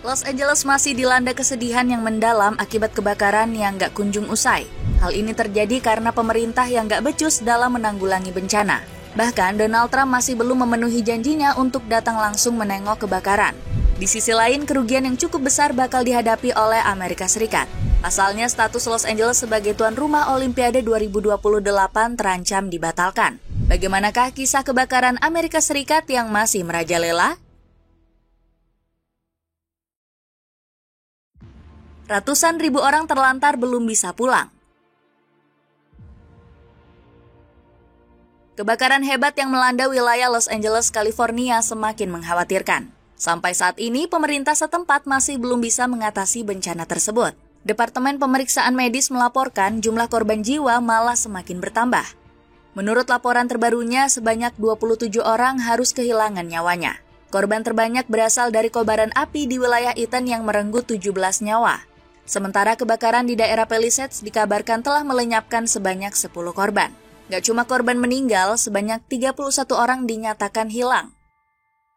Los Angeles masih dilanda kesedihan yang mendalam akibat kebakaran yang gak kunjung usai. Hal ini terjadi karena pemerintah yang gak becus dalam menanggulangi bencana. Bahkan Donald Trump masih belum memenuhi janjinya untuk datang langsung menengok kebakaran. Di sisi lain, kerugian yang cukup besar bakal dihadapi oleh Amerika Serikat. Pasalnya, status Los Angeles sebagai tuan rumah Olimpiade 2028 terancam dibatalkan. Bagaimanakah kisah kebakaran Amerika Serikat yang masih merajalela? Ratusan ribu orang terlantar belum bisa pulang. Kebakaran hebat yang melanda wilayah Los Angeles, California semakin mengkhawatirkan. Sampai saat ini, pemerintah setempat masih belum bisa mengatasi bencana tersebut. Departemen Pemeriksaan Medis melaporkan jumlah korban jiwa malah semakin bertambah. Menurut laporan terbarunya, sebanyak 27 orang harus kehilangan nyawanya. Korban terbanyak berasal dari kobaran api di wilayah Eaton yang merenggut 17 nyawa. Sementara kebakaran di daerah Palisades dikabarkan telah melenyapkan sebanyak 10 korban. Gak cuma korban meninggal, sebanyak 31 orang dinyatakan hilang.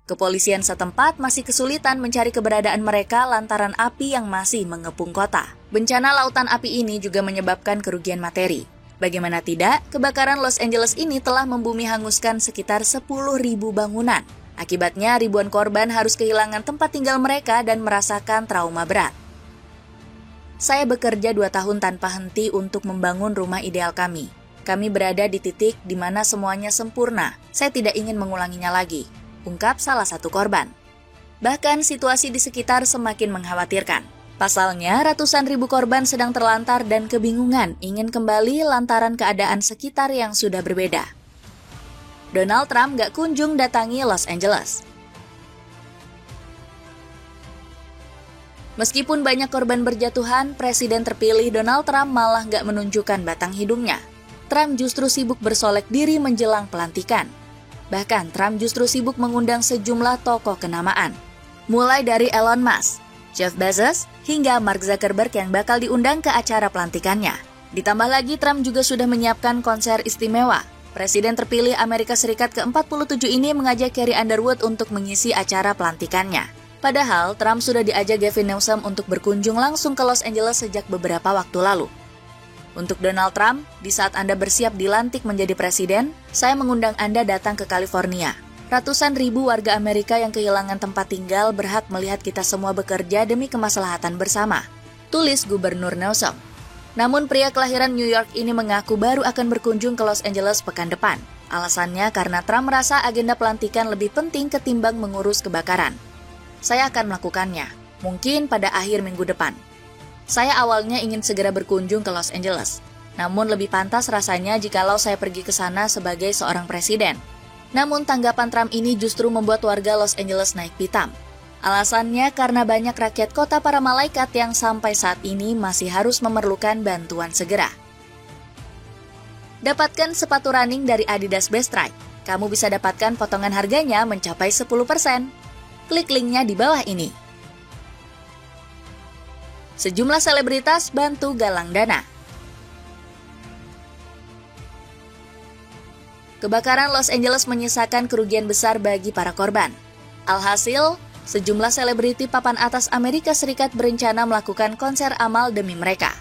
Kepolisian setempat masih kesulitan mencari keberadaan mereka lantaran api yang masih mengepung kota. Bencana lautan api ini juga menyebabkan kerugian materi. Bagaimana tidak, kebakaran Los Angeles ini telah membumi hanguskan sekitar 10.000 bangunan. Akibatnya ribuan korban harus kehilangan tempat tinggal mereka dan merasakan trauma berat. Saya bekerja 2 tahun tanpa henti untuk membangun rumah ideal kami. Kami berada di titik di mana semuanya sempurna. Saya tidak ingin mengulanginya lagi, ungkap salah satu korban. Bahkan situasi di sekitar semakin mengkhawatirkan. Pasalnya, ratusan ribu korban sedang terlantar dan kebingungan ingin kembali lantaran keadaan sekitar yang sudah berbeda. Donald Trump gak kunjung datangi Los Angeles. Meskipun banyak korban berjatuhan, Presiden terpilih Donald Trump malah gak menunjukkan batang hidungnya. Trump justru sibuk bersolek diri menjelang pelantikan. Bahkan Trump justru sibuk mengundang sejumlah tokoh kenamaan. Mulai dari Elon Musk, Jeff Bezos, hingga Mark Zuckerberg yang bakal diundang ke acara pelantikannya. Ditambah lagi Trump juga sudah menyiapkan konser istimewa. Presiden terpilih Amerika Serikat ke-47 ini mengajak Carrie Underwood untuk mengisi acara pelantikannya. Padahal, Trump sudah diajak Gavin Newsom untuk berkunjung langsung ke Los Angeles sejak beberapa waktu lalu. Untuk Donald Trump, di saat Anda bersiap dilantik menjadi presiden, saya mengundang Anda datang ke California. Ratusan ribu warga Amerika yang kehilangan tempat tinggal berhak melihat kita semua bekerja demi kemaslahatan bersama, tulis Gubernur Newsom. Namun pria kelahiran New York ini mengaku baru akan berkunjung ke Los Angeles pekan depan. Alasannya karena Trump merasa agenda pelantikan lebih penting ketimbang mengurus kebakaran. Saya akan melakukannya, mungkin pada akhir minggu depan. Saya awalnya ingin segera berkunjung ke Los Angeles, namun lebih pantas rasanya jikalau saya pergi ke sana sebagai seorang presiden. Namun tanggapan Trump ini justru membuat warga Los Angeles naik pitam. Alasannya karena banyak rakyat kota para malaikat yang sampai saat ini masih harus memerlukan bantuan segera. Dapatkan sepatu running dari Adidas Best Ride. Kamu bisa dapatkan potongan harganya mencapai 10%. Klik linknya di bawah ini. Sejumlah selebritas bantu galang dana. Kebakaran Los Angeles menyisakan kerugian besar bagi para korban. Alhasil, sejumlah selebriti papan atas Amerika Serikat berencana melakukan konser amal demi mereka.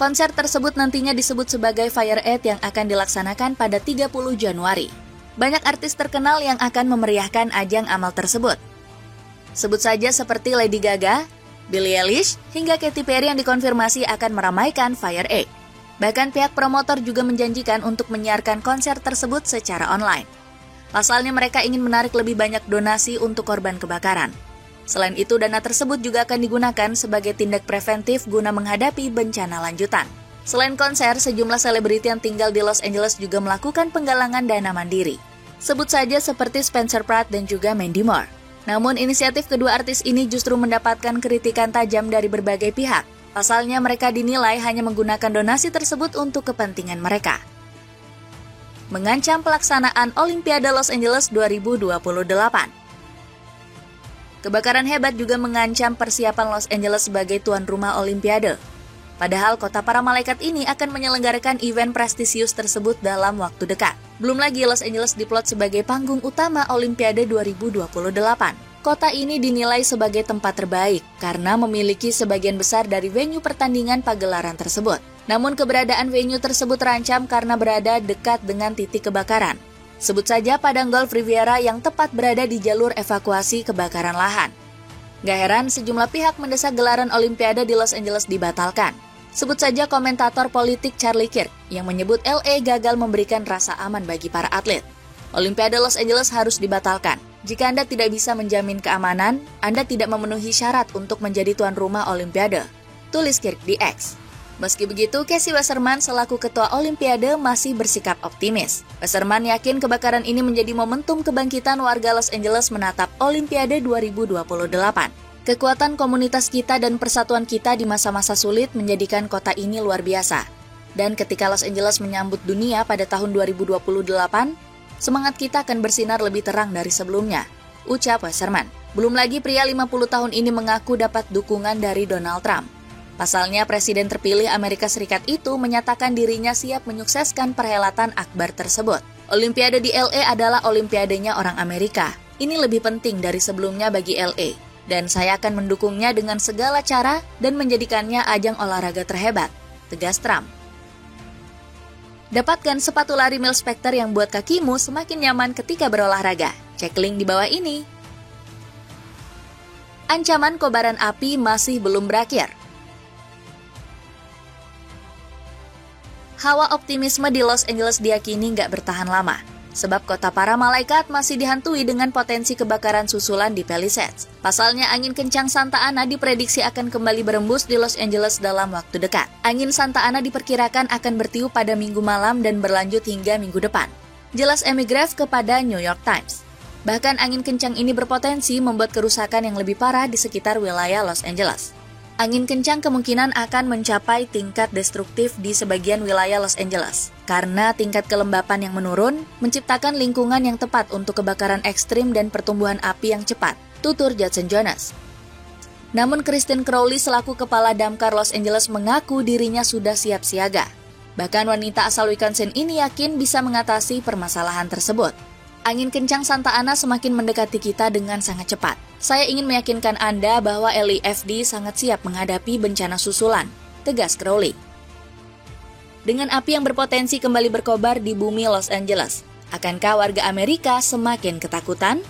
Konser tersebut nantinya disebut sebagai Fire Aid yang akan dilaksanakan pada 30 Januari. Banyak artis terkenal yang akan memeriahkan ajang amal tersebut. Sebut saja seperti Lady Gaga, Billie Eilish, hingga Katy Perry yang dikonfirmasi akan meramaikan Fire Aid. Bahkan pihak promotor juga menjanjikan untuk menyiarkan konser tersebut secara online. Pasalnya mereka ingin menarik lebih banyak donasi untuk korban kebakaran. Selain itu, dana tersebut juga akan digunakan sebagai tindak preventif guna menghadapi bencana lanjutan. Selain konser, sejumlah selebriti yang tinggal di Los Angeles juga melakukan penggalangan dana mandiri. Sebut saja seperti Spencer Pratt dan juga Mandy Moore. Namun inisiatif kedua artis ini justru mendapatkan kritikan tajam dari berbagai pihak. Pasalnya mereka dinilai hanya menggunakan donasi tersebut untuk kepentingan mereka. Mengancam pelaksanaan Olimpiade Los Angeles 2028. Kebakaran hebat juga mengancam persiapan Los Angeles sebagai tuan rumah Olimpiade. Padahal kota para malaikat ini akan menyelenggarakan event prestisius tersebut dalam waktu dekat. Belum lagi Los Angeles diplot sebagai panggung utama Olimpiade 2028. Kota ini dinilai sebagai tempat terbaik karena memiliki sebagian besar dari venue pertandingan pagelaran tersebut. Namun keberadaan venue tersebut terancam karena berada dekat dengan titik kebakaran. Sebut saja Padang Golf Riviera yang tepat berada di jalur evakuasi kebakaran lahan. Gak heran sejumlah pihak mendesak gelaran Olimpiade di Los Angeles dibatalkan. Sebut saja komentator politik Charlie Kirk yang menyebut LA gagal memberikan rasa aman bagi para atlet. Olimpiade Los Angeles harus dibatalkan. Jika Anda tidak bisa menjamin keamanan, Anda tidak memenuhi syarat untuk menjadi tuan rumah Olimpiade, tulis Kirk di X. Meski begitu, Casey Wasserman selaku ketua Olimpiade masih bersikap optimis. Wasserman yakin kebakaran ini menjadi momentum kebangkitan warga Los Angeles menatap Olimpiade 2028. Kekuatan komunitas kita dan persatuan kita di masa-masa sulit menjadikan kota ini luar biasa. Dan ketika Los Angeles menyambut dunia pada tahun 2028, semangat kita akan bersinar lebih terang dari sebelumnya, ucap Wasserman. Belum lagi pria 50 tahun ini mengaku dapat dukungan dari Donald Trump. Pasalnya, Presiden terpilih Amerika Serikat itu menyatakan dirinya siap menyukseskan perhelatan akbar tersebut. Olimpiade di LA adalah olimpiadenya orang Amerika. Ini lebih penting dari sebelumnya bagi LA. Dan saya akan mendukungnya dengan segala cara dan menjadikannya ajang olahraga terhebat, tegas Trump. Dapatkan sepatu lari Mil Spectre yang buat kakimu semakin nyaman ketika berolahraga. Cek link di bawah ini. Ancaman kobaran api masih belum berakhir. Hawa optimisme di Los Angeles diyakini nggak bertahan lama, sebab kota para malaikat masih dihantui dengan potensi kebakaran susulan di Palisades. Pasalnya, angin kencang Santa Ana diprediksi akan kembali berembus di Los Angeles dalam waktu dekat. Angin Santa Ana diperkirakan akan bertiup pada Minggu malam dan berlanjut hingga Minggu depan. Jelas Amy Graves kepada New York Times. Bahkan angin kencang ini berpotensi membuat kerusakan yang lebih parah di sekitar wilayah Los Angeles. Angin kencang kemungkinan akan mencapai tingkat destruktif di sebagian wilayah Los Angeles, karena tingkat kelembapan yang menurun menciptakan lingkungan yang tepat untuk kebakaran ekstrim dan pertumbuhan api yang cepat, tutur Judson Jonas. Namun Kristen Crowley selaku kepala damkar Los Angeles mengaku dirinya sudah siap siaga. Bahkan wanita asal Wisconsin ini yakin bisa mengatasi permasalahan tersebut. Angin kencang Santa Ana semakin mendekati kita dengan sangat cepat. Saya ingin meyakinkan Anda bahwa LAFD sangat siap menghadapi bencana susulan, tegas Crowley. Dengan api yang berpotensi kembali berkobar di bumi Los Angeles, akankah warga Amerika semakin ketakutan?